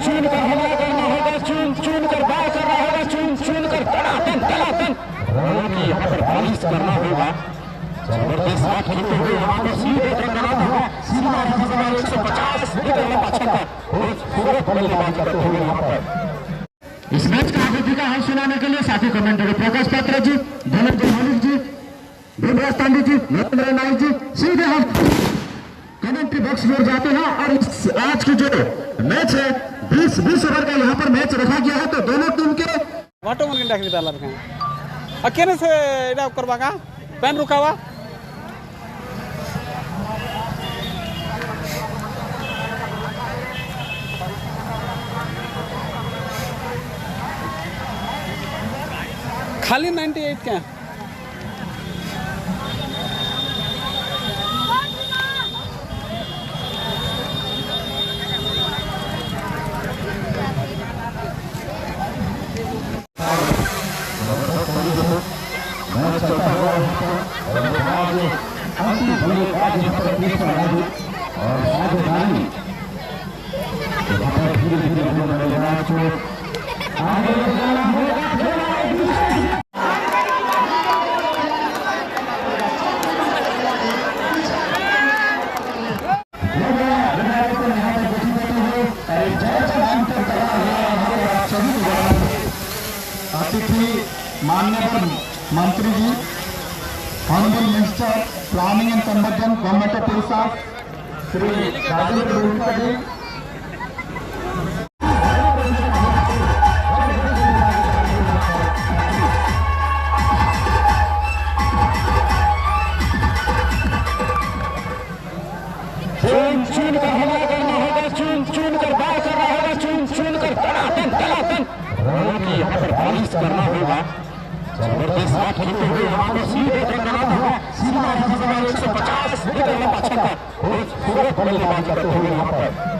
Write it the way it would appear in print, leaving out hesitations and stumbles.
चुन कर हमला करना होगा, चुन कर बात करना होगा, चुन कर तड़ातन की यहाँ पर बारिश करना होगा। जबरदस्त हाथ खेलते हुए यहाँ पर सीधे टकराना होगा। सीधा 150 मीटर लंबा छक्का और खूबसूरत बल्लेबाजी करते हुए यहाँ पर। इस मैच का आगे का हाल सुनाने के लिए साथी कमेंटर प्रकाश पात्रा जी, धनंजय मालिक जी, भीमराज तांडी जी, नरेंद्र नाइक जी सीधे हाथ कमेंट्री बॉक्स में जाते हैं। और आज की जो मैच है 20 ओवर का यहाँ पर मैच रखा गया है। तो दोनों टीम के वाटो मन डाक दिता अकेले से इडा करवागा पैन रुकावा खाली 98 क्या माननीय मंत्री ji, honourable minister planning and conversion government of Orissa Shri Rajendra Gupta ji, चुन कर हमला करना होगा, चुन कर बात करना होगा, चुन कर तड़ातन की यहाँ पर बारिश करना होगा। जबरदस्त हाथ खेलते हुए यहाँ पर सीधे टकराना होगा। सीधा 150 मीटर लंबा छक्का और खूबसूरत बल्लेबाजी करते हुए यहाँ पर